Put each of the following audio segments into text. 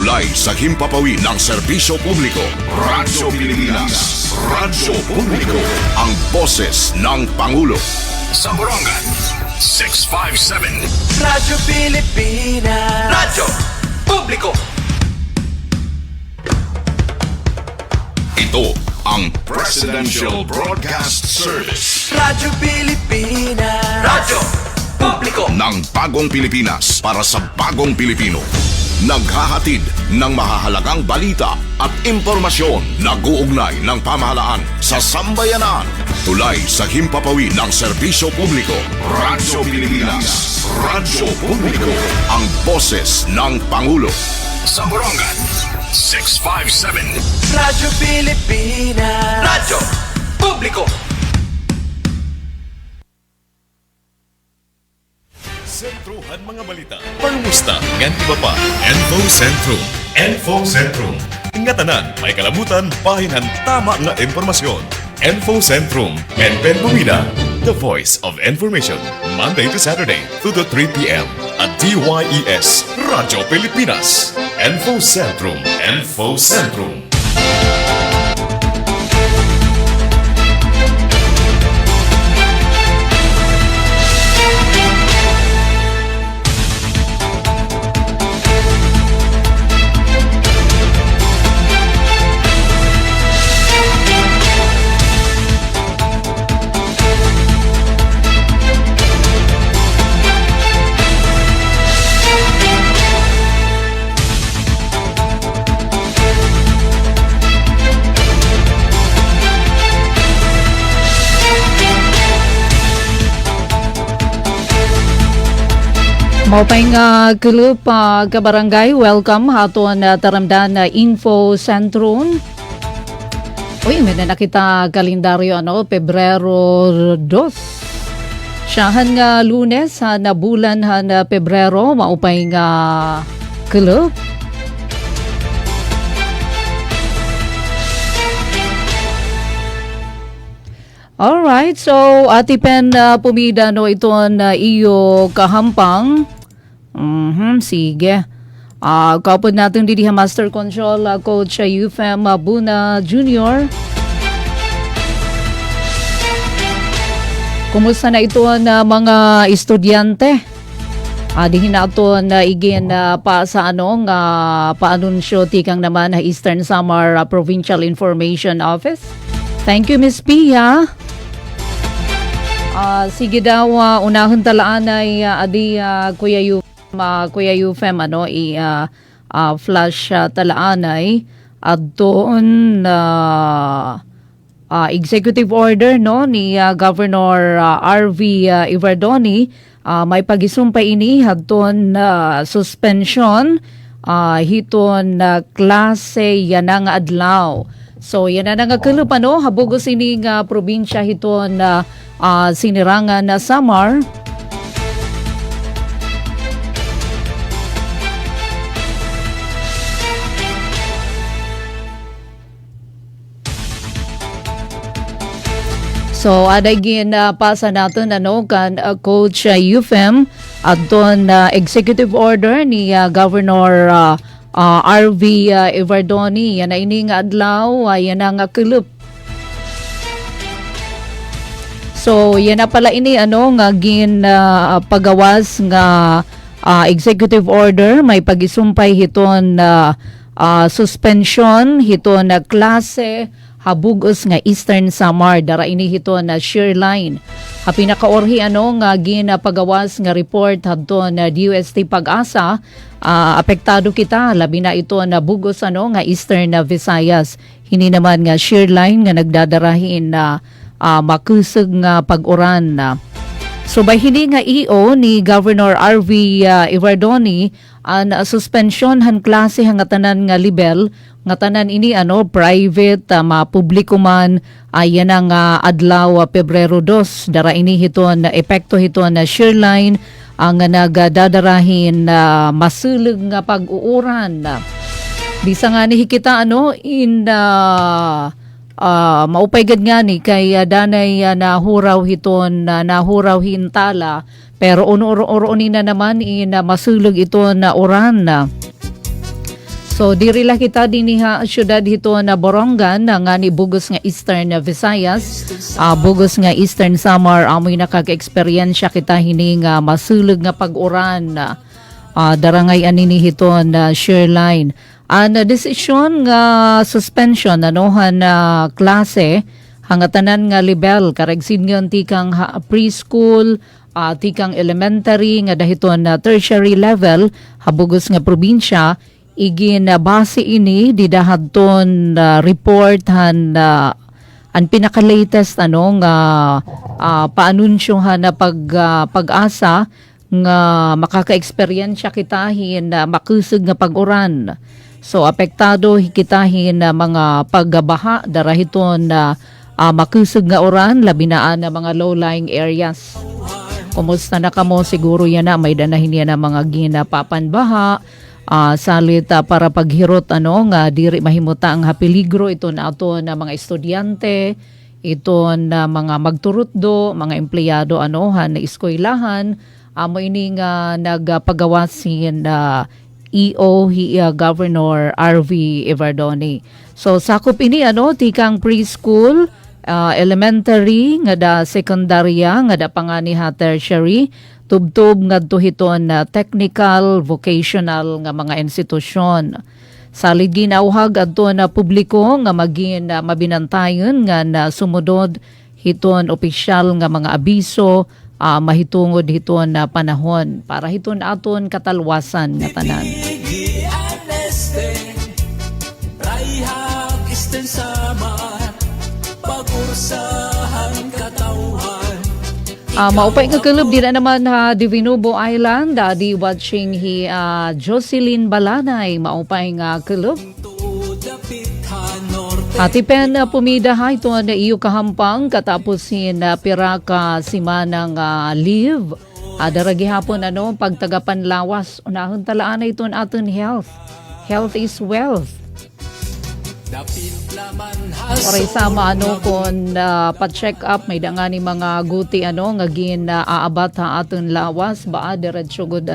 tulay sa himpapawid ng serbisyo publiko. Radyo Pilipinas, Radyo Publiko, ang boses ng Pangulo. Sa Borongan, 657. Radyo Pilipinas, Radyo Publiko. Ito ang Presidential Broadcast Service. Radyo Pilipinas, Radyo Publiko ng bagong Pilipinas para sa bagong Pilipino. Naghahatid ng mahahalagang balita at impormasyon na guugnay ng pamahalaan sa sambayanan. Tulay sa himpapawid ng serbisyo publiko. Radyo Pilipinas, Radyo Publiko, ang boses ng Pangulo. Sa Borongan, 657. Radyo Pilipinas, Radyo Publiko. Sentruhan mga balita. Pangumusta ngan iba pa. Info Centrum. Info Centrum. Ingatanan, may kalabutan, pahinhan tama nga impormasyon. Info Centrum. Benben Bumida. The voice of information. Monday to Saturday, 2 to 3 p.m. at DYES Radyo Pilipinas. Info Centrum. Info Centrum. Maupay nga kulup kabarangay, welcome haton taramdan na Info Centrum. Uy, may na nakita kalendaryo Pebrero 2. Siyahan nga Lunes na bulan na Pebrero, maupay nga kulup. Alright, so atipen pumida iton iyo kahampang. Sige. Kapod natin didi Master Control Coach Eufem Buna Jr. Kumusta na ito mga estudyante? Di hinaton igin pa sa paanunsyo tikang naman Eastern Samar Provincial Information Office. Thank you, Miss Pia. Sige daw, unahon talaan ay Kuya Eufem, flash talaan ay at doon executive order ni Governor R.V. Ivardoni, may pagisumpay ini hadton suspension hiton klase yanang adlaw. So yan na nga kalup habugos ini nga probinsya hiton sinirangan na Samar. So adagin pasa natin kan Coach Eufem at doon executive order ni Governor R.V. Ivardoni. Yan na ining adlaw, yan na nga kulup. So yan na pala ini nga pagawas nga executive order, may pagisumpay hiton suspension hiton klase habugos nga Eastern Samar, dara ini hiton shear line. Pinakaorhi nga ginapagawas nga report hadton DUST Pag-asa, apektado kita labi na ito na bugos nga Eastern Visayas. Hini naman nga shear line nga nagdadarahin na makusog nga pag-uran. So by hini nga EO ni Governor R.V. Ivardoni, an suspension han klase nga tanan nga level nga tanan ini private mapubliko man ayan ang adlaw Pebrero 2, dara ini hiton epekto hiton na shear line ang nagdadarahin masulog nga pag-uuran. Bisa nga ni hikita in maupay gad nga ni kay danay nahuraw hiton nahuraw hintala, pero uro ni na naman in masulog ito na oran. So diri la kita dinhi syudad hito na Borongan nga ni bugos nga Eastern Visayas, bugos nga Eastern Samar amoy nakaka-eksperyensya kita hini nga masulog nga pag-uran. Darangay anini hito na Shoreline. Ang desisyon nga suspension anohan na klase hangatanan nga level karagsin ngon tikang preschool, tikang elementary nga dahiton na tertiary level habugos nga probinsya igin base ini didahadton report han ang pinaka-latest nga paanunsyohan na pag-asa nga makaka-eksperyensya kitahin na makusog nga pag-uran. So apektado hikitahin na mga pagbaha darahiton na makusog nga uran labi na mga low-lying areas. Kumusta na kamo? Siguro yan na may danahin yan na mga ginapapanbaha salita para paghirot nga diri mahimuta ang peligro ito na ato na mga estudyante, ito na mga magturutdo, mga empleyado na eskwelahan. Amo ini nga nagpagawasin EO Governor RV Evardoni. So sakop ini tikang preschool, elementary nga da sekundarya nga da pangani tertiary, tubtub ngadto hiton technical, vocational nga mga institusyon. Salig ginauhag adto na publiko nga magin mabinantayon nga na sumudod hiton opisyal nga mga abiso mahitungod hiton na panahon para hiton aton katalwasan nga tanan. Maupay nga kalub din naman Divinubo Island di watching Jocelyn Balanay maupay nga kalub. Atipen pumida ito na iyo kahampang katapusin piraka simanang leave. Daragi hapon pagtagapan lawas unahon talaan na iton aton health. Health is wealth. Oray sama kon pa-check up may dangani mga guti nga gin aabat aton lawas baa diretso gud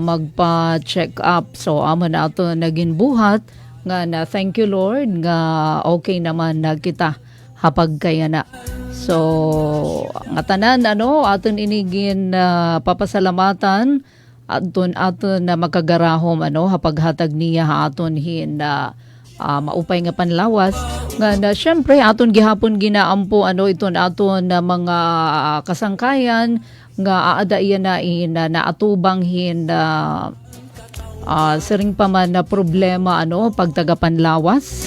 magpa-check up. So amo na ato naging buhat nga na thank you Lord nga okay naman na kita hapag kaya na. So nga tanan aton inigin papasalamatan aton na makagarahom hapag hatag niya aton hin maupay nga panlawas nga na syempre aton gihapon ginaampo iton aton na mga kasangkayan nga aadaiyan na naatubang hin siring pa man na problema pagtagapanlawas.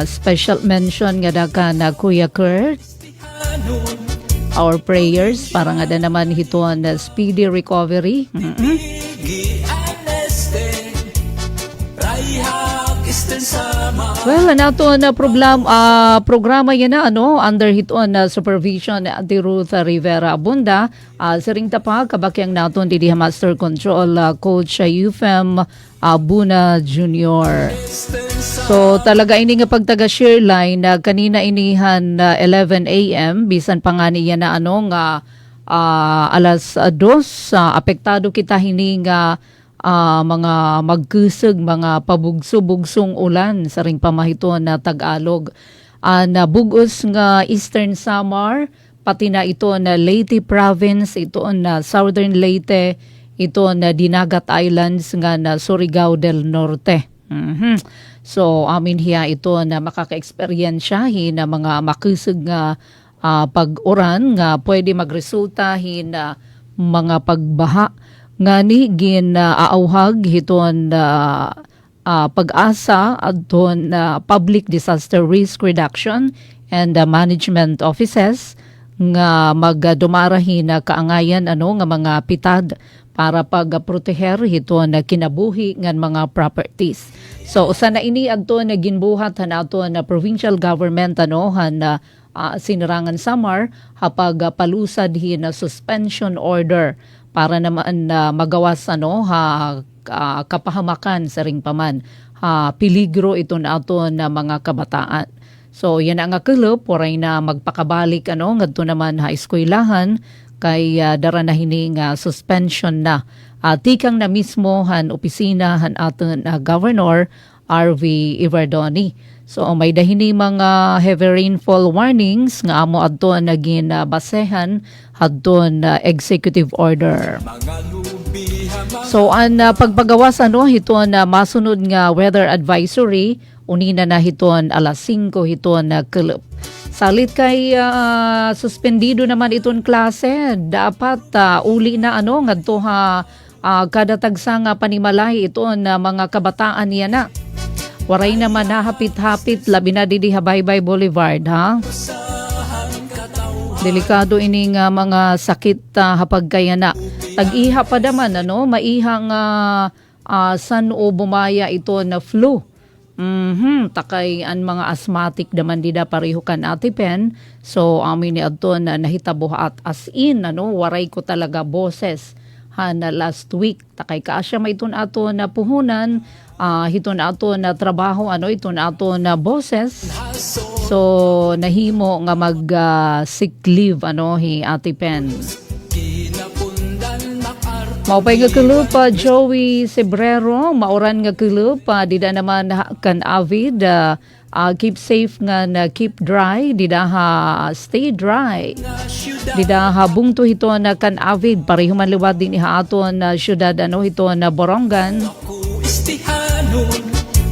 Special mention nga daka na Kuya Kurt. Our prayers para nga naman hiton na speedy recovery. Well, nato na programa yan na under hiton na supervision ni Ruth Rivera Abunda. Siring tapa kabakyang naton di Master Control Coach Eufem Abuna Jr. So talaga ini nga pagtaga Shoreline kanina inihan 11 a.m. bisan pa nga niya na nga alas 2 apektado kita hini nga mga magkusog, mga pabugso-bugsong ulan sa ring pamahiton na Tagalog. Na bugos nga Eastern Samar, pati na ito na Leyte Province, ito na Southern Leyte, ito na Dinagat Islands nga na Surigao del Norte. So amin hiya ito na makaka-eksperyensyahin na mga makusog nga pag-uran nga pwede magresulta na mga pagbaha nga ni gin aauhag hiton pag-asa adton Public Disaster Risk Reduction and Management Offices nga magdumarahin na kaangayan nga mga pitad para pagproteher hiton kinabuhi ngan mga properties. So usa na ini adton ginbuhat hanaton na provincial government sinirangan Samar hapag palusad hin na suspension order para naman magawas kapahamakan sa ring paman peligro ito na ato na mga kabataan. So yan ang akulop oray na magpakabalik ngadto naman eskwelahan kay dara na hining suspension na tikang na mismo han opisina han aton Governor RV Ivardoni. So may dahini mga heavy rainfall warnings nga amo adton naging basehan adton executive order. So ang pagpagawas hiton masunod nga weather advisory unina na hiton alas 5 hiton kelep. Salit kay suspendido naman iton klase, dapat uli na ngadto kada tagsa nga panimalay iton mga kabataan niya na. Waray naman na hapit-hapit labi na didi Habaybay Boulevard ha. Delikado ini nga mga sakit hapag kaya na. Tag-iha pa naman maihang san o bumaya ito na flu. Takay ang mga asthmatic naman dida pareho kan atipen. So amin ni adton nahitabo at as in waray ko talaga boses na last week. Takay kaasya may iton ato na puhunan, hiton ato na trabaho, iton ato na boses. So nahimo nga mag sick leave hi Ate Pen. Maupay nga kulup Joey Sebrero, mauran nga kulup dida naman kan avid keep safe nga na keep dry, dida stay dry. Dida bungto hito na kan avid pareho man liwat din iha aton na syudad hito na Borongan.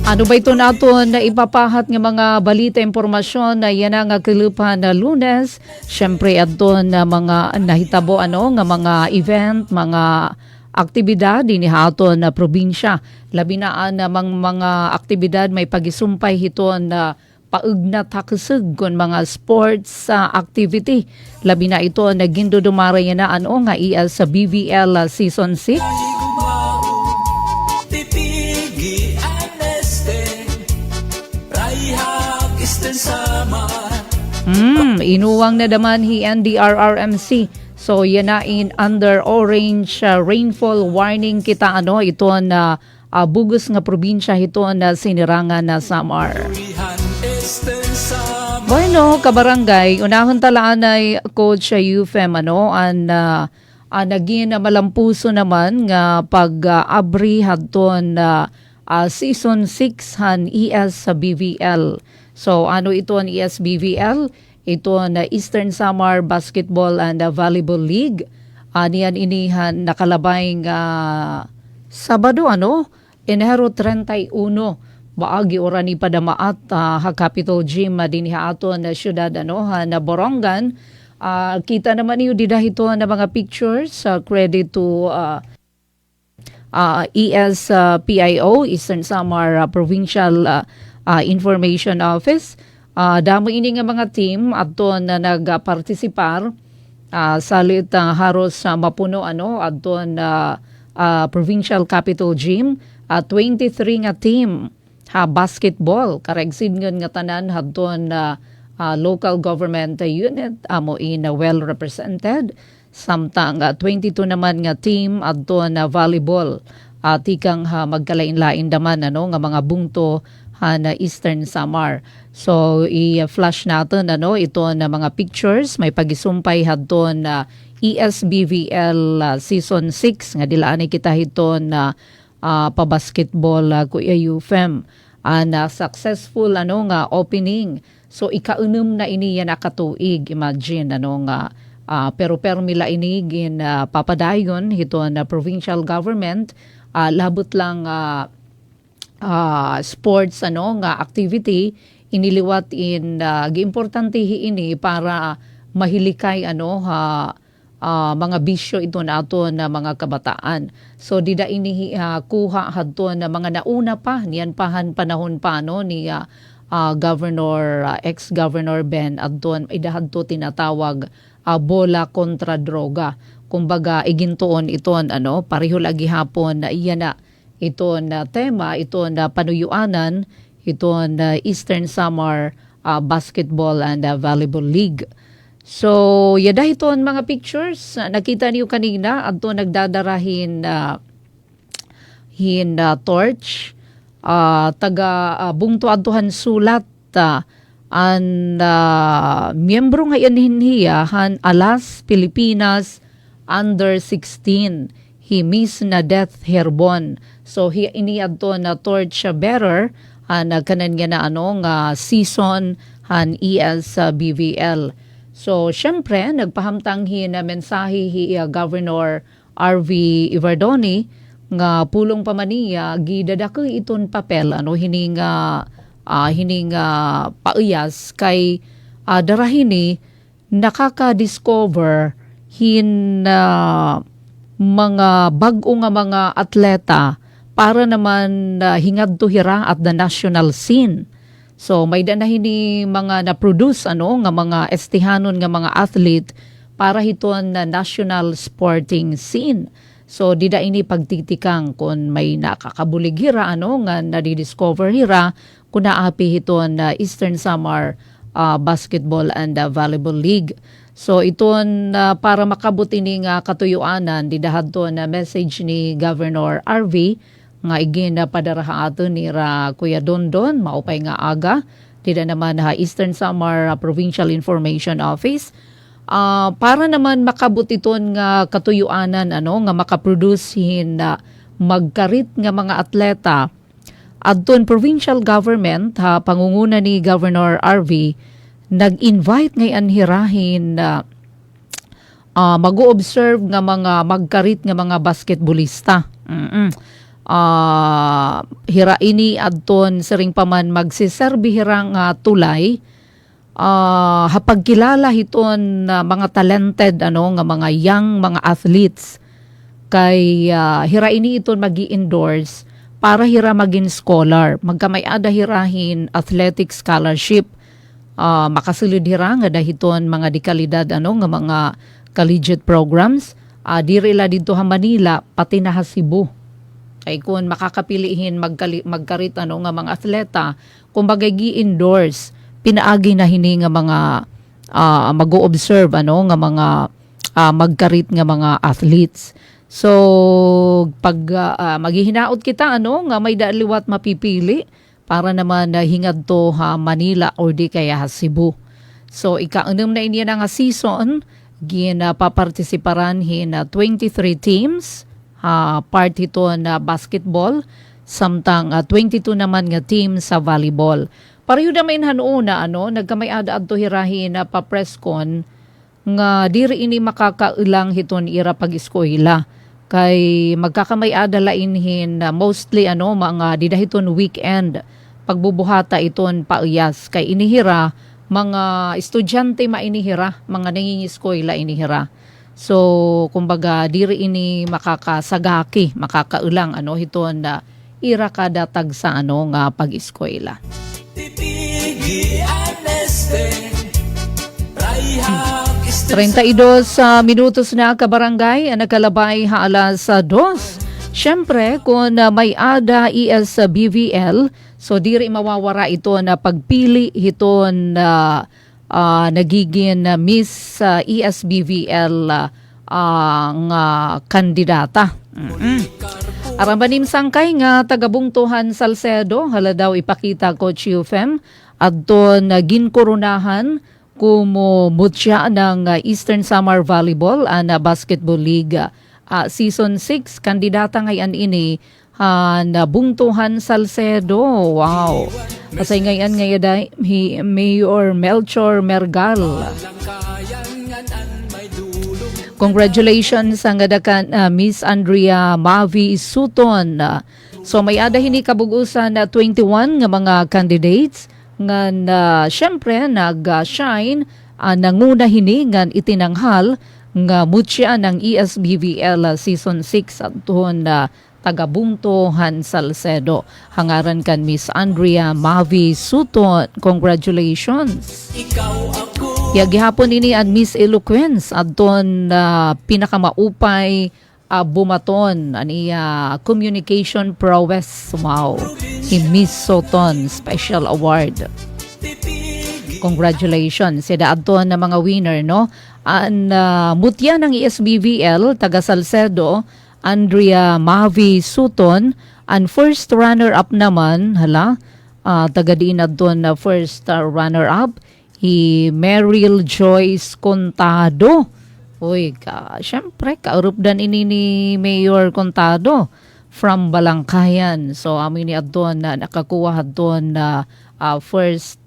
Ano ba ito naton na ipapahat nga mga balita impormasyon na yan nga kilupan na Lunes? Syempre adton na mga nahitabo nga mga event, mga aktibidad din haton na probinsya. Labi na mga aktibidad may pagisumpay hiton na paugnat hakasig kon mga sports activity. Labi na ito nagindo dumara na nga iya sa BVL Season 6. Inuwang na daman hi NDRRMC. So yan na in under orange rainfall warning kita ito na bugos nga probinsya ito na sinirangan na Samar. Bueno, kabarangay, unahon talaan ay Coach UFM naging malampuso naman nga pag-abri hadton season 6 han ES sa BVL. So ito ang ESBVL? Ito na Eastern Samar Basketball and Volleyball League. Niyan inihan nakalabay nga Sabado Enero 31. Baagi orani padamaat Capital Gym dinhi aton na syudad na Borongan. Kita naman niyo dida ito na mga pictures. Credit to ESPIO, Eastern Samar Provincial Information Office. Damo ini nga mga team adton na nagpartisipar salit haros mapuno adton Provincial Capital Gym 23 nga team basketball karegsid nga tanan adton local government unit amo well represented samtang 22 naman nga team adton volleyball tikang magkalain-lain daman nga mga bungto na Eastern Samar. So i-flash natin ito na mga pictures may pagisumpay hadton na ESBVL season 6 nga dilaan kita hiton na pa-basketball Kuya UFM na successful nga opening. So ika-6 na ini yan nakatuig. Imagine nga pero mila inigin papadayon hiton na provincial government labot lang sports nga activity iniliwat in giimportante ini para mahilikay mga bisyo ito nato na mga kabataan. So dida ini kuha hadto na mga nauna pa niyan panahon pa ni ex-governor Ben adton idahadto tinatawag bola kontra droga. Kumbaga igintuon iton pareho lagi hapon na iyan na ito na tema, ito na panuyuanan, ito na Eastern Samar Basketball and Volleyball League. So, yada ito ang mga pictures. Nakita niyo kanina, ato nagdadarahin torch, taga bungto atuhan sulat, miyembro ngayon hinhiya, Alas Pilipinas Under 16. hi Miss Nadeth Herbon. So iniad to na torch bearer nagkanan nga na nga season han ESBVL. So syempre nagpahamtang na mensahe hi Governor RV Iverdoni nga pulong pamaniya gidadaki iton papel hining pauyas kay darahini nakaka-discover mga bag-o nga mga atleta para naman hingad to hira at the national scene. So may danahini mga na-produce nga mga estihanon nga mga athlete para hiton na national sporting scene. So dida ini pagtitikang kung may nakakabulig hira nga nadidiscover hira kung naapi hiton na Eastern Samar Basketball and Volleyball League. So iton para makabuti ni nga katuyuanan didahad to na message ni Governor RV nga igin na padaraha ato ni Kuya Dondon maupay nga aga dida naman Eastern Samar Provincial Information Office. Para naman makabutiton nga katuyuanan nga makaproduce magkarit nga mga atleta adton provincial government pangunguna ni Governor RV nag-invite ngayon hirahin mag-observe nga mga magkarit nga mga basketballista. Hira ini adton siring paman magsiserbi hirang tulay hapagkilala hiton mga talented nga mga young mga athletes kay hira ini iton magi-endorse para hira maging scholar magkamay-ada hirahin athletic scholarship makasulod hira nga dahiton mga dikalidad nga mga collegiate programs diri la dito ha Manila pati na ha Cebu. Kay kung makakapilihin magkarit nga mga atleta kumbaga gi-endorse pinaagi na hini nga mga mag-o-observe nga mga magkarit nga mga athletes. So pag maghihinaot kita nga may daliwat mapipili para naman hingad to ha Manila or di kaya ha Cebu. So ika-6 na iniya nga season papartisiparan na 23 teams part ito na basketball samtang 22 naman nga team sa volleyball. Pareho naman hanuna nagkamay-ada adto hirahin na pa-presscon nga diri ini makakailang hiton ira pag-eskwela kay magkakamay-ada lainhin mostly mga didahiton weekend pagbubuhata iton pauyas kay inihira mga estudyante mainihira mga nangingiskwela inihira. So kumbaga diri ini makakasagaki makakailang hiton na ira kada tagsa nga pag-eskwela. 32 minutos na kabarangay ang nakalabay alas 2. Siyempre kung may ada ESBVL so diri mawawara ito na pagpili hiton nagiging Miss ESBVL nga kandidata. Arambanim sangkay nga tagabungtuhan Salcedo hala daw ipakita Coach UFM adton ginkoronahan kumo mutya ng Eastern Samar Volleyball and Basketball League Season 6 kandidata ngayon ini na bungtuhan Salcedo. Wow. Kasi ngayon Mayor Melchor Mergal. Congratulations sa ngadakan Miss Andrea Mavi Suton. So may ada hini kabugusan na 21 nga mga candidates nga syempre nag-shine nanguna hini nga itinanghal nga mutya ng ESBVL Season 6 aton tagabungtuhan Salcedo. Hangaran kan Miss Andrea Mavi Suton. Congratulations. Gihapon ini ang Miss Eloquence adton pinakamaupay bumaton aniya communication prowess. Wow. Miss Soton Special Award. Congratulations. Sida adton na mga winner Ang mutya ng ESBVL taga Salcedo Andrea Mavi Suton. Ang first runner-up naman, taga din adton na first runner-up, Meryl Joyce Contado. Uy, syempre, kaurupdan ini ni Mayor Contado from Balangkayan. So, amin ni Adon na nakakuha doon na first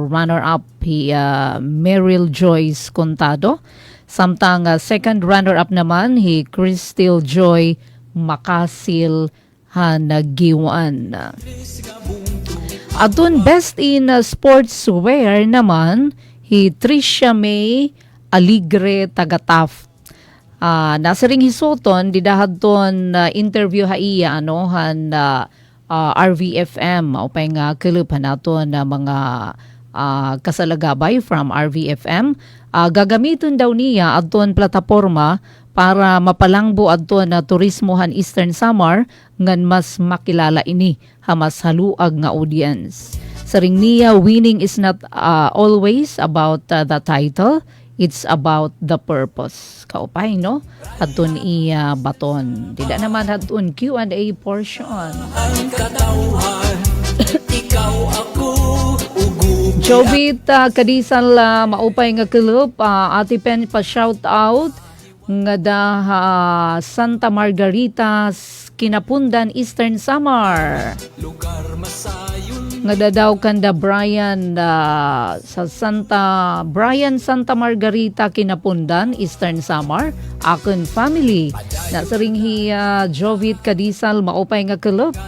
runner-up Meryl Joyce Contado. Samtang second runner-up naman, Crystal Joy Makasil Hanagiwan. Adun best in sportswear naman, Tricia May Aligre Tagataf. Nasa ring hisuton, didahad ton interview haiya RVFM o pa nga kilupan nato na mga kasalagabay from RVFM. Gagamitin daw niya adton plataporma para mapalangbo adton na turismohan Eastern Samar ngan mas makilala ini hamas haluag nga audience. Sa ring niya, winning is not always about the title. It's about the purpose. Kaupay, no? Adun iya baton. Tidak naman adun Q&A portion. Jovit Kadisal maupay nga club. Ati Pen pa shout out nga da Santa Margarita Kinapundan Eastern Samar. Nga dadaw kanda Brian sa Santa Margarita Kinapundan Eastern Samar akon family na sa ringhi Jovit Kadisal maupay nga club.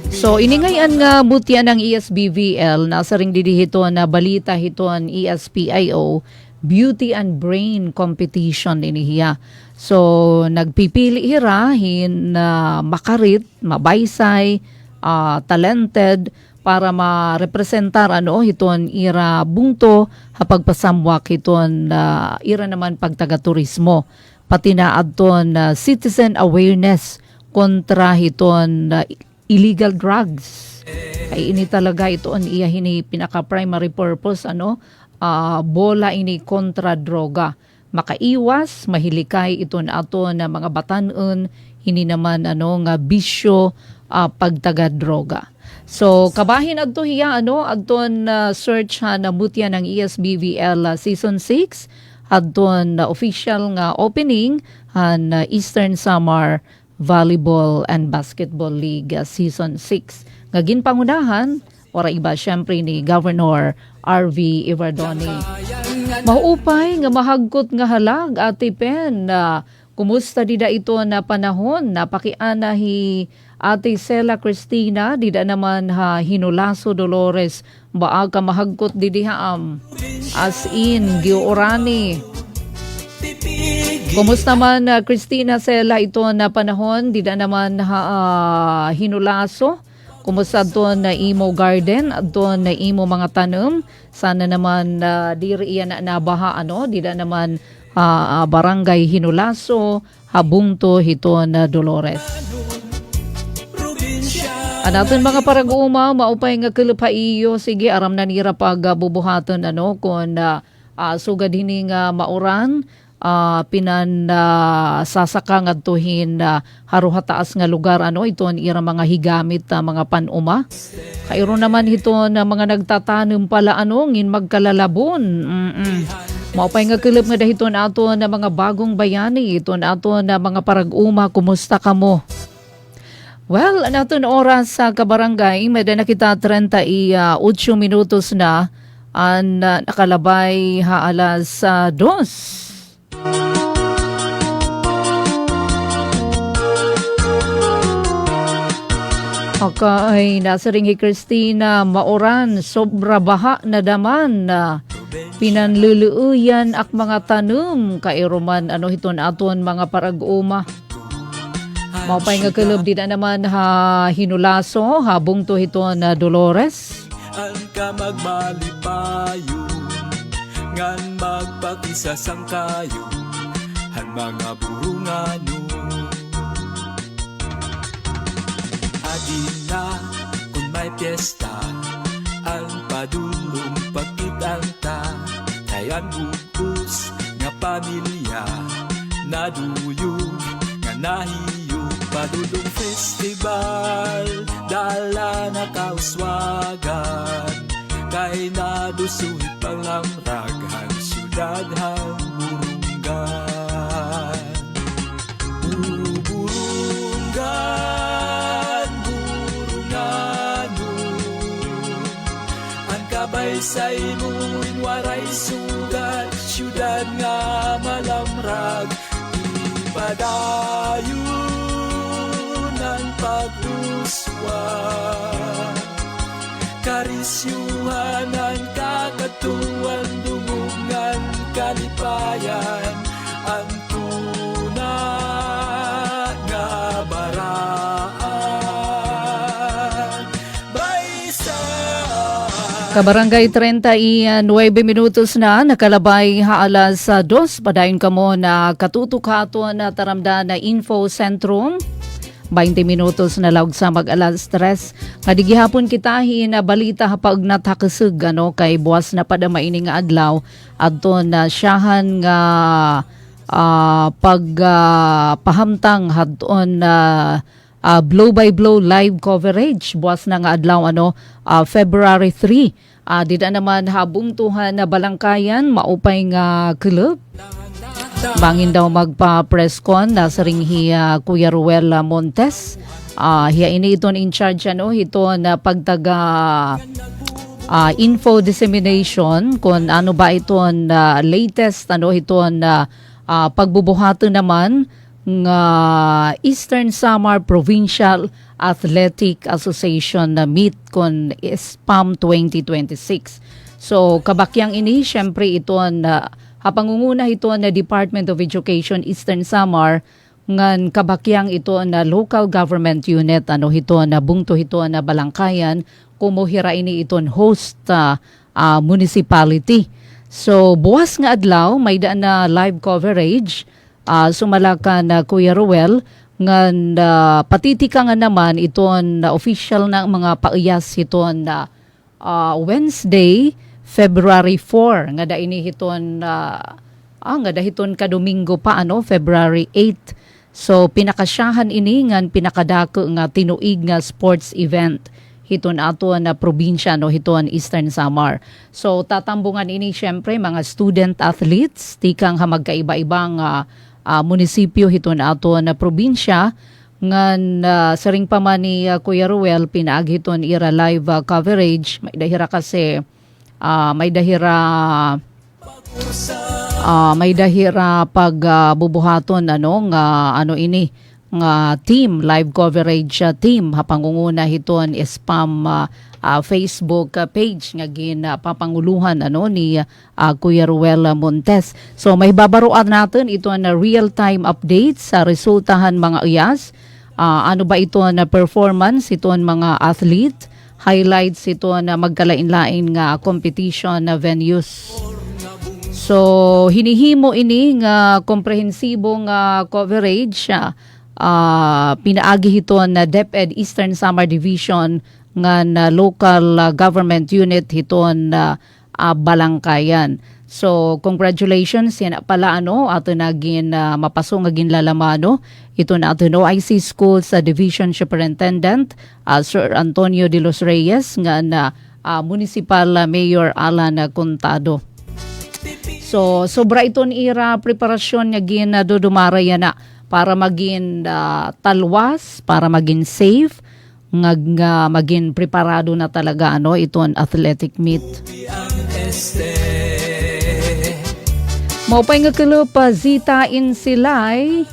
So iningayan nga butyan ng ESBVL nasa ring didihito na balita hiton ESPIO Beauty and Brain Competition inihiya. So nagpipili hirahin na makarit, mabaysay, talented para ma-representar hiton ira bungto hapagpasamwak hiton ira naman pagtaga-turismo. Pati na adton citizen awareness kontra hiton illegal drugs. Ay ini talaga ito ang iya hini pinaka-primary purpose bola ini kontra droga. Makaiwas, mahilikay ito na ato na mga batanon, hindi naman nga bisyo pagtaga droga. So kabahin adto hiya adton search na mutya ng ESBVL season 6 adton official nga opening han Eastern Samar Volleyball and Basketball League Season 6. Ngagin pangunahan, ora iba syempre ni Governor RV Ivardoni. Maupay nga mahagkot nga halag Ate Pen. Kumusta dida ito na panahon? Napakiana Ate Sela Cristina, dida naman Hinulaso Dolores. Baag ka mahagkot didihaam. As in, Giorani. Kumusta man Christina Sela ito na panahon, di na naman Hinulaso. Kumusta doon na imo garden, doon na imo mga tanom. Sana naman diri iyan na nabaha di na naman barangay Hinulaso, Habungto, Hiton, Dolores. Anaton mga parag-uma, maupay nga kilupaiyo, sige aram na nira pag bubuhaton kung sugad hini nga mauran. Sasaka nga tuhin haruhataas nga lugar ito ang ira mga higamit mga panuma. Kairo naman ito na mga nagtatanim pala ngin magkalalabon. Maupay nga kilip nga dahito na ato na mga bagong bayani, ito na ato na mga parag-uma, kumusta ka mo? Well, naton oras sa kabarangay, may na kita 38 minutos na ang nakalabay alas 2. Okay, nasa ring Christina Mauran, sobra baha na daman na pinanluluuyan ak mga tanum kairuman hiton aton mga parag-uma. Maupay nga kalub di na naman Hinulaso, habong to hiton Dolores. Ang ka magmalipayo ngan magpakisasang kayo han mga burungano adina kung may piyesta ang padulong pagkitanta kayan bukos nga pamilya naduyog nga nahiyog padulong festival dala na kauswagan kay nadusuhit pa palamraghan syudad han burunggan. Burunggan, burunganun, ang kabaysay mo'y waray sugat, syudad nga malamrag, ipadayon ang pag-uswa. Karisyuhan ang kakatuan, dungungan kalipayan, ang tuna nga baraan. Baysa Kabarangay 39 minutos na nakalabay haalas 2. Padayon kamo na katutukato na taramda na Info Sentrum. 20 minutos na laog sa mag-alas 3. Kadigihapon kitahin na balita hapag natakasug kay buwas na pada maining nga adlaw adto na siyahan nga pahamtang hadton blow by blow live coverage buwas na nga adlaw February 3. Dida naman habungtuhan na balangkayan maupay nga club. Bangin daw magpa-press con sa ringhi Kuya Ruel Montes. Hiya ini iton in charge ito na pagtaga info dissemination kung ano ba iton latest iton pagbubuhato naman ng Eastern Samar Provincial Athletic Association na meet kon SPAM 2026. So kabakyang ini syempre iton hapangunguna ito na Department of Education Eastern Samar ngan kabakyang ito na local government unit ito na bungto ito na balangkayan kumuhira ini iton host municipality. So buwas nga adlaw may daan na live coverage sumalakan na Kuya Ruel ngan patitika nga naman iton official na mga pauyas iton na Wednesday February 4 nga dainihiton nga dahiton ka Domingo pa February 8. So pinakasyahan ini ngan pinakadako nga tinuig nga sports event hiton ato na probinsya hiton Eastern Samar. So tatambungan ini syempre mga student athletes tikang magkaiba-ibang munisipyo hiton ato na probinsya ngan saring pa man ni Kuya Ruel pinaaghiton ira live coverage may dahira kasi may dahira pag bubuhaton ini nga team live coverage team hapangunguna hiton spam Facebook page nga papanguluhan ni Kuya Ruel Montes. So may babaruan natin ito na real-time updates sa resultahan mga uyas. Ano ba ito na performance ito mga athlete, highlights ito na magkalain-lain nga competition na venues. So hinihimo ini nga komprehensibong coverage pinaagi hiton na DepEd Eastern Samar Division nga na local government unit hiton balangkayan. So congratulations yan pala ato naging mapasong agin lalamano ito na ato OIC Schools Division Superintendent Sir Antonio de los Reyes nga na Municipal Mayor Alan Contado. So sobra iton ira preparasyon nga gin dudumara na para maging talwas, para maging safe, nga maging preparado na talaga iton athletic meet. Maupay nga kalupa Zita in Silay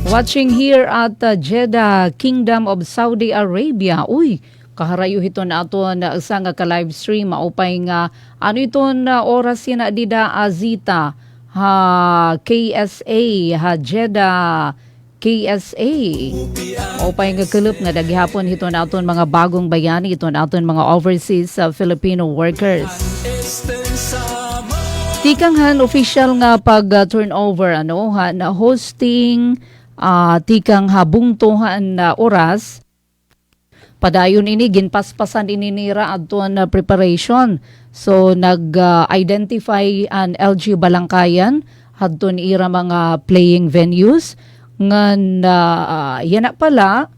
watching here at Jeddah, Kingdom of Saudi Arabia. Uy, kaharayo ito na ito na isang ka-live stream. Maupay nga iton oras yun dida Zita KSA Jeddah KSA. Maupay nga kalup nga daghihapon ito na aton mga bagong bayani, ito na aton mga overseas Filipino workers. Tikang official nga pag turnover na hosting tikang habungtuhan na oras padayon ini ginpaspasan ini nira adton na preparation. So nag-identify an LG Balangkayan hadton ira mga playing venues ngan yan pala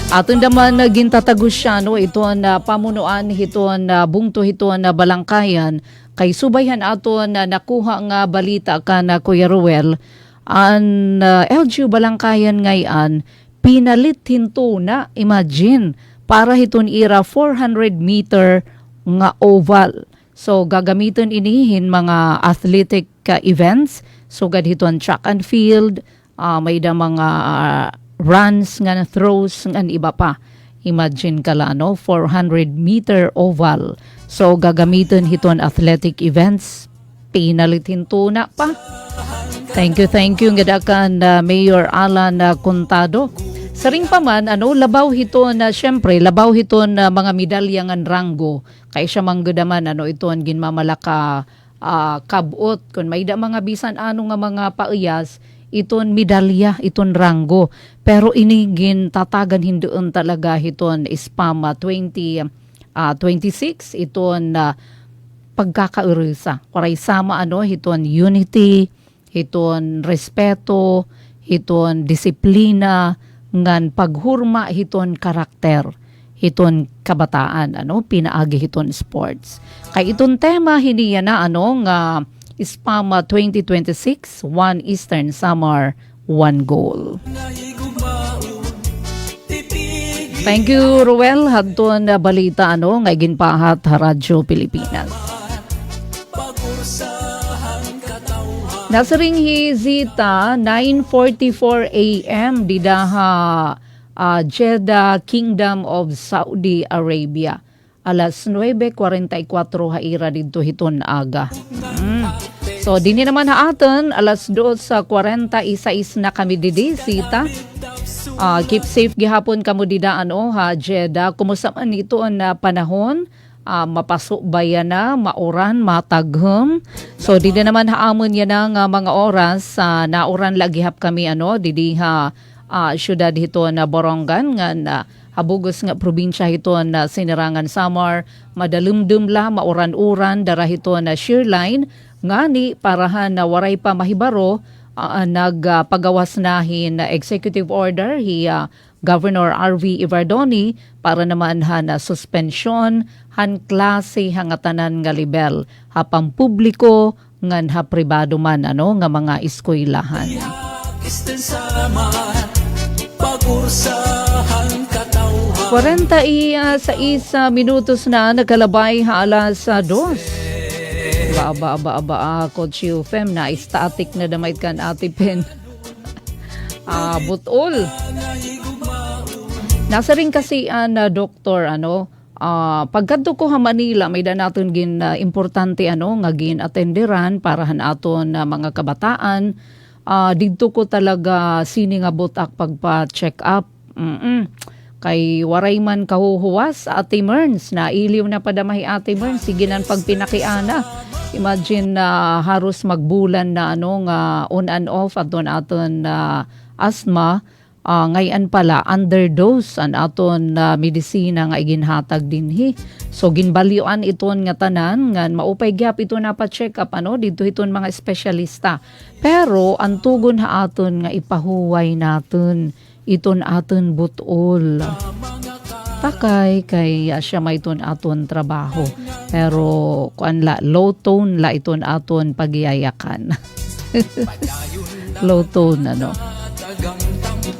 Aton naman naging tatagos siya no ito na pamunuan hiton na bungto hiton na balangkayan kay subayhan aton na nakuha nga balita ka na Kuya Ruel an LGU balangkayan ngayon pinalit hinto na imagine para hiton ira 400 meter nga oval. So gagamiton inihin mga athletic events so gad hiton track and field may da mga runs nga throws nga iba pa. Imagine kala no 400 meter oval. So gagamiton hiton athletic events pinalitin tuna pa. Thank you ngadakan Mayor Alan Contado. Saring pa man labaw hiton na syempre labaw hiton mga medalya ngan ranggo kay siya manggudaman iton ginmamalaka kabot kun may da mga bisan nga mga paiyas iton medalya, iton ranggo. Pero inigin tatagan hindoon talaga hiton spam 2026 iton pagkakaurisa. Paray sama hiton unity, hiton respeto, hiton disiplina, ngan paghurma hiton karakter, hiton kabataan, pinaagi hiton sports. Kay iton tema hiniya na nga spam 2026, 1 Eastern Samar, 1 goal. Thank you, Ruel. Hadton na balita nga ginpahat Radyo Pilipinas. Nasaring hizita 9:44 a.m. didaha Jeddah, Kingdom of Saudi Arabia. Alas 9:44 haira dito hiton aga. So dini naman haatan alas 2:46 na kami didi sita. Keep safe gihapon kamo dida Jeddah. Kumusta man ito na panahon? Mapasok ba yan na, mauran, mataghem. So didi naman haamon yan nga mga oras nauran lagihap kami didi syudad hito na Borongan nga habugos nga probinsya hito na Sinirangan Samar, madalumdum la mauran-uran dara hito na shear line ngani parahan na waray pa mahibaro nagpagawas nahin na executive order Governor R.V. Ivardoni para naman na suspensyon han klase hangatanan nga libel hapang publiko ngan ha pribado man nga mga eskwelahan. Sa isa minutos na nagkalabay alas 2. Coach UFM na static na damay kan ati pen. Butol. Nasa rin kasi doktor pagkadto ko ha Manila may da naton gin importante nga gin attenderan para han aton mga kabataan. Didto ko talaga sini nga butak pagpa-check up. Kay waray man kahuhuwas Ate Merns na iliw na padamahi Ate Merns sige nan pagpinakiana. Imagine harus magbulan na nga on and off aton asthma. Ngayon pala underdose an aton medisina nga iginhatag dinhi. So ginbalyuan iton nga tanan nga maupay gyap ito na pa-check up dito iton mga espesyalista. Pero ang tugon ha aton nga ipahuway naton iton aton butol. Takay kay siya may iton aton trabaho. Pero kuan la low tone la iton aton pagiyayakan. Low tone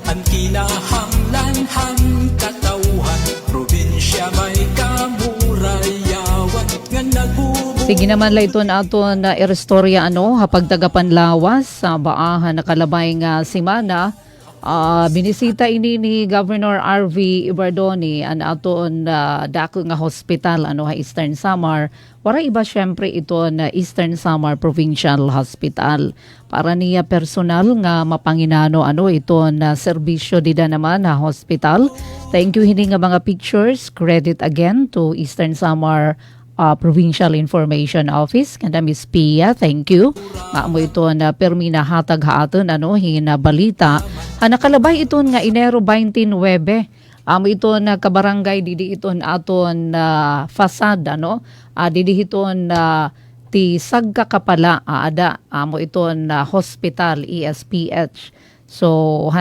ang kinahanglanhan katauhan probinsya may kamurayawan nga nagbubuhay. Sige naman la iton aton na irestorya hapag tagapanlawas sa baahan nakalabay nga simana. Binisita ini ni Governor R.V. Ivardoni an aton dako nga hospital Eastern Samar. Wala iba syempre ito na Eastern Samar Provincial Hospital. Para niya personal nga mapanginano ito na serbisyo dida naman hospital. Thank you hini nga mga pictures. Credit again to Eastern Samar Provincial Information Office. Kanda Miss Pia, thank you. Maamo ito na permina hatag haaton hina balita. Nakalabay ito nga Enero 29. Amo ito na kabarangay didi iton aton fasad didi iton ti sagka kapala ada amo ito na hospital ESPH So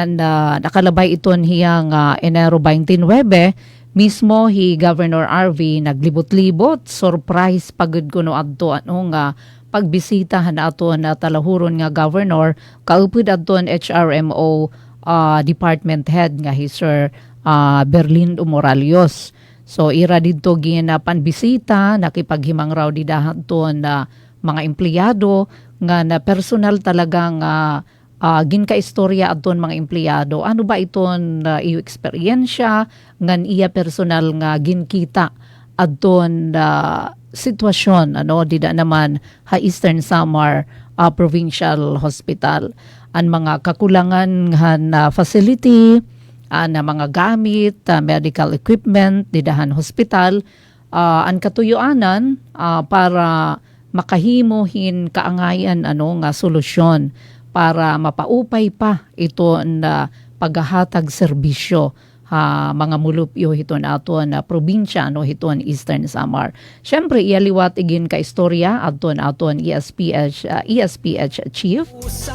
nakalabay iton hiyang Enero 29 mismo Governor RV naglibot-libot surprise pagud kuno adto nga pagbisita aton na talahuron nga governor kaupod adton HRMO department head nga Sir Berlindo Moralios. So ira didto panbisita nakipaghimang raw didahaton na mga empleyado nga na personal talagang ginkaistorya adton mga empleyado. Ano ba iton iyo eksperyensya ngan iya personal nga ginkita adton sitwasyon dida naman Eastern Samar Provincial Hospital. Ang mga kakulangan nga facility na mga gamit, medical equipment, didahan hospital, ang katuyuanan para makahimohin kaangayan nga solusyon para mapaupay pa ito na paghahatag serbisyo mga mulupyo hiton aton na probinsya hiton Eastern Samar. Syempre iyaliwat igin ka istorya aton ESPH chief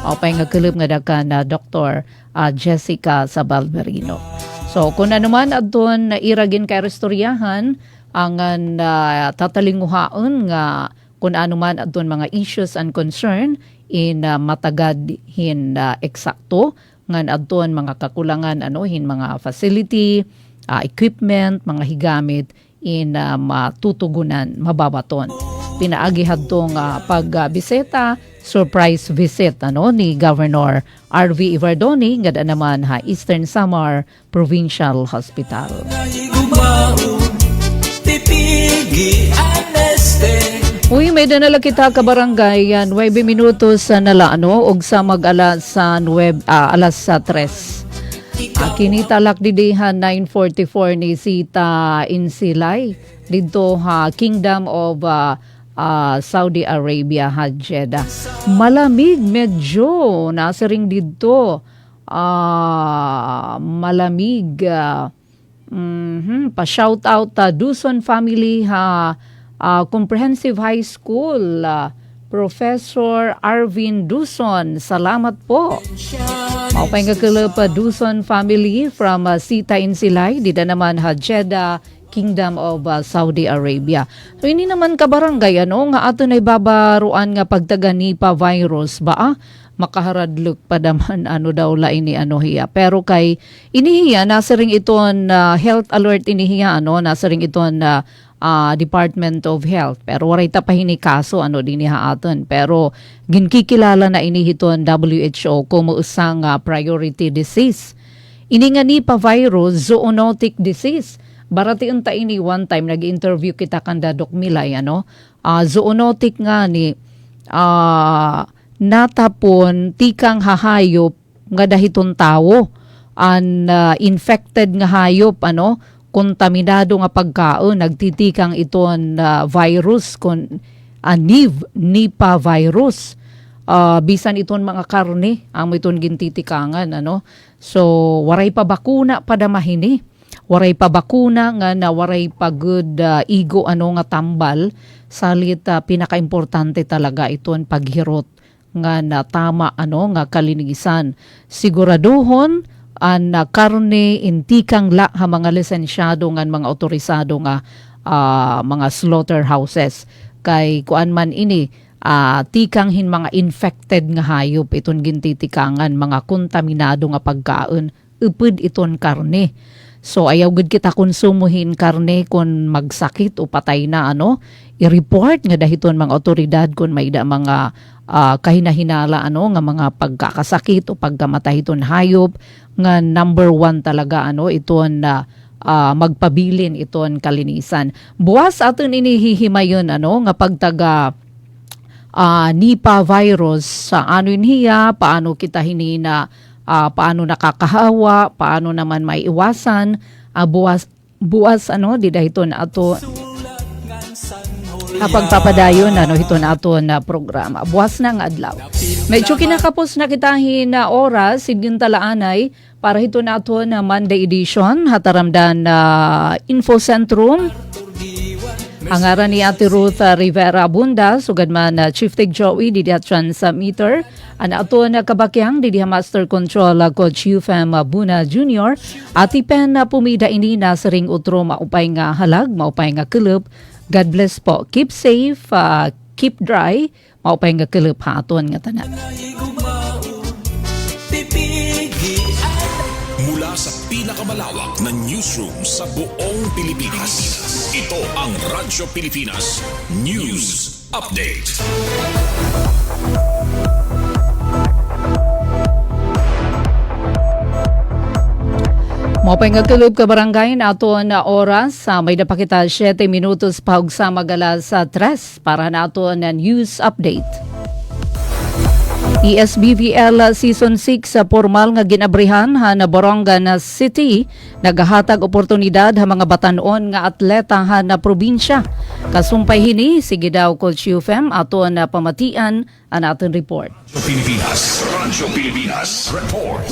o pay nga kelep nga daka na Dr. Jessica Sabalberino. So kung naman aton iragin kay restoryahan ang tatalinguhaon nga kung ano man aton mga issues and concern in matagad hin eksakto ngan adton mga kakulangan hin mga facility, equipment, mga higamit in matutugunan, mababaton. Pinaagi hadtong pagbisita, surprise visit ni Governor RV Ivardoni nga naman Eastern Samar Provincial Hospital. Uy, may danala kita ka barangay 9 minutos nala og sa mag-alas sa alas 3. Kinitalak didihan 9:44 ni Sita Insilay dito Kingdom of Saudi Arabia Jeddah. Malamig medyo nasiring dito. Malamig pa shout out Duson family Comprehensive High School, Professor Arvin Duson. Salamat po. Maupay nga pa Duson family from Sita Insilay, dida naman Jeddah, Kingdom of Saudi Arabia. So ini naman kabarangay nga ato na ibabaruan nga pagtaga Nipah virus ba makaharadlok pa daman daw la ini hiya. Pero kay inihiya nasaring iton health alert inihiya nasaring iton Department of Health. Pero waray tapahini kaso diniha aton. Pero ginkikilala na inihiton WHO como usang priority disease. Ini nga Nipah virus, zoonotic disease. Barati unta ini one time nag-interview kita kanda Doc Milay zoonotic nga ni natapon tikang hahayop nga dahiton tawo an infected nga hayop kontaminado nga pagkaon nagtitikang iton virus kon Nipah virus bisan iton mga karne ang iton gintitikangan so waray pa bakuna padamahini waray pa bakuna nga na waray pa good igo nga tambal salit pinakaimportante talaga iton paghirot nga na tama nga kalinisan siguraduhon an karne intikang la mga lisensyado nga mga otorisado nga mga slaughterhouses kay kuan man ini tikang hin mga infected nga hayop iton gintitikangan mga kontaminado nga pagkaon upod iton karne. So ayaw gud kita konsumuhin karne kun magsakit o patay na i-report nga dahiton mga otoridad kun may da mga kahinahinala nga mga pagkakasakit o pagkamatay iton hayop nga number 1 talaga iton magpabilin iton kalinisan. Buwas aton inihihimayon nga pagtaga Nipah virus sa niya paano kita hinina paano nakakahawa, paano naman may iwasan, buwas di dahiton ato pagpapadayon hiton ato na programa. Buwas na nga adlaw. Medyo kinakapos na kitahin na oras sigin talaanay para hiton ato na Monday edition hataramdan Info Centrum Ang aran ni Ate Ruth Rivera Abunda, sugad man Chief Tig Joey, didihatran sa meter. Ang ato na kabakyang, didiha Master Control Coach Yufem Buna Jr. Ati pen na pumida ini na sa ring utro maupay nga halag, maupay nga kulub. God bless po. Keep safe, keep dry, maupay nga kulub haton nga tanan. Mula sa pinakamalawak na newsroom sa buong Pilipinas, ito ang Radyo Pilipinas News Update. Mopay nga kulub ka barangay na ato na oras, may napakita 7 minutos pa sa magala sa 3 para na ato na news update. ESBVL Season 6 sa formal nga ginabrihan na Borongan City nagahatag oportunidad ha mga batanon nga atleta na probinsya. Kasumpay hini sige daw Coach Yufem ato na pamatian ang aton report. Radyo Pilipinas Report.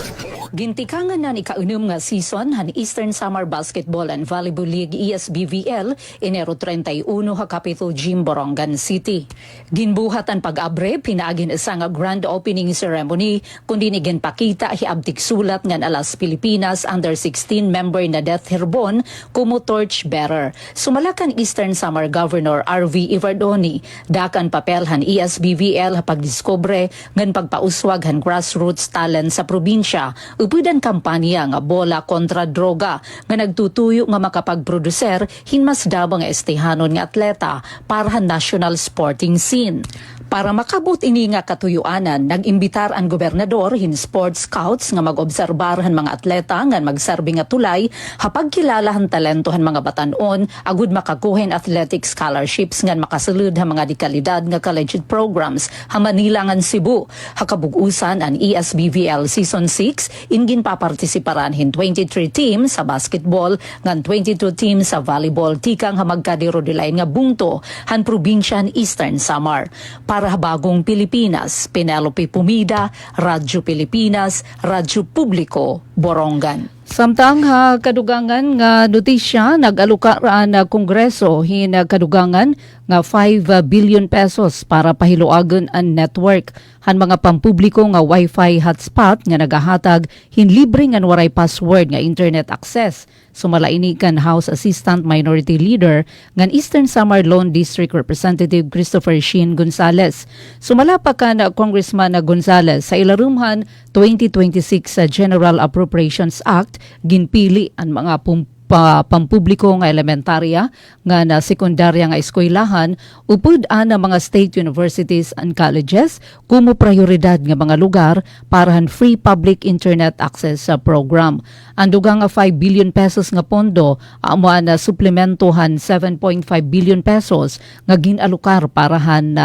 Gintikangan na ni kaunum nga season han Eastern Summer Basketball and Volleyball League ESBVL Enero 31 ha Capitol Gym Borongan City. Ginbuhat ang pag-abre pinaagin isa nga grand opening ceremony kundi ni ginpakita hiabtik sulat ngan alas Pilipinas under 16 member na Death Herbon kumo torch bearer. Sumalakan Eastern Summer Governor RV Ivardoni dakan papel han ESBVL ha pagdiskobre ngan pagpauswag han grassroots talent sa probinsya. Upudan kampanya nga bola kontra droga nga nagtutuyo nga makapagproducer hinmasdabang nga estehanon nga atleta para sa national sporting scene. Para makabot ini nga katuyuanan, nag-imbitar ang gobernador hin sports scouts nga mag-obserbar han mga atleta nga magsarbi nga tulay hapag kilala han talento han mga batanon agud makakuhen athletic scholarships nga makasulod han mga dikalidad nga collegiate programs ha Manila ngan Cebu. Hakabugusan ang ESBVL Season 6 ingin papartisiparan hin 23 teams sa basketball ngan 22 teams sa volleyball tikang ha magkadiro dilain nga bungto han probinsya Eastern Samar. Para bagong Pilipinas, Penelope Pumida, Radyo Pilipinas, Radyo Publiko, Borongan. Samtang kadugangan nga notisya nag-alukaraan na Kongreso hin kadugangan nga 5 billion pesos para pahiluagan ang network han mga pampubliko nga Wi-Fi hotspot nga nagahatag hin libre nga waray password nga internet access. Sumalaini kan House Assistant Minority Leader ngan Eastern Samar Lone District Representative Christopher Shin Gonzales. Sumala pa kan Congressman Gonzales sa ilarumhan 2026 sa General Appropriations Act ginpili ang mga pampubliko nga elementarya nga na sekundarya nga eskwelahan upod ang mga state universities and colleges kumo prioridad nga mga lugar para han free public internet access sa program. Ang dugang nga 5 billion pesos nga pondo amo na suplementohan 7.5 billion pesos nga ginalokar para han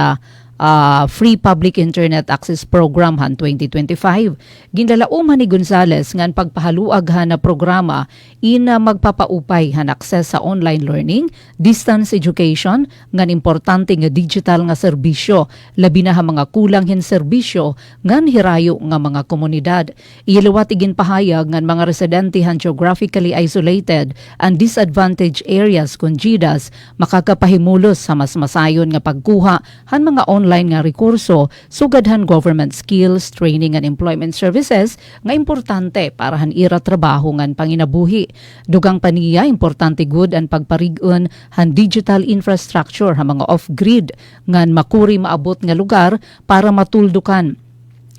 free public internet access program han 2025. Ginlalauman ni Gonzales ngan pagpahaluag han na programa ina magpapaupay han access sa online learning, distance education, ngan importante nga digital nga serbisyo, labi na ha mga kulang hin serbisyo ngan hirayo nga mga komunidad. Iluwat igin pahayag ngan mga residente han geographically isolated and disadvantaged areas kun GIDAS makakapahimulos sa mas masayon nga pagkuha han mga online nga rekurso sugadhan government skills, training and employment services nga importante para han ira trabaho ngan panginabuhi. Dugang paniya importante good ang pagparigon han digital infrastructure ha mga off-grid ngan makuri maabot nga lugar para matuldukan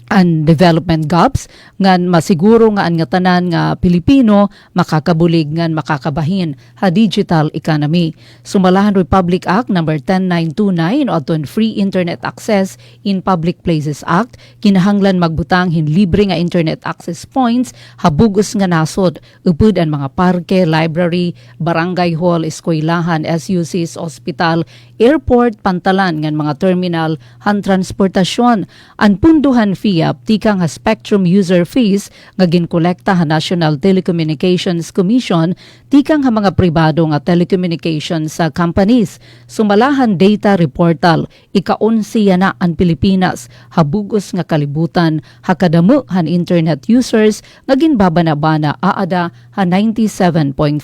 ang development gaps ngan masiguro nga ang nga tanan nga Pilipino makakabulig ngan makakabahin ha digital economy. Sumalahan Republic Act No. 10929 o aton Free Internet Access in Public Places Act kinahanglan magbutang hin libre nga internet access points habugos nga nasod upod ang mga parke, library, barangay hall, eskwelahan, SUCs, ospital, airport, pantalan ngan mga terminal han transportasyon. Ang punduhan fee gituyap tikang nga spectrum user fees nga ginkolekta ha National Telecommunications Commission tikang ha mga pribado nga telecommunications sa companies. Sumalahan data reportal ika-11 na ang Pilipinas habugos nga kalibutan hakadamo han internet users nga ginbabanabana aada ha 97.5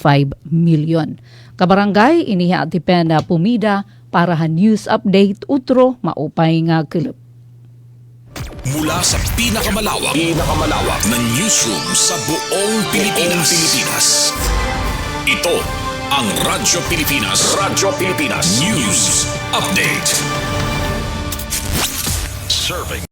million. Kabarangay iniha atipen na pumida para ha news update utro maupay nga kilip. Mula sa pinakamalawak na newsroom sa buong Pilipinas. Ito ang Radyo Pilipinas. News Update. Serving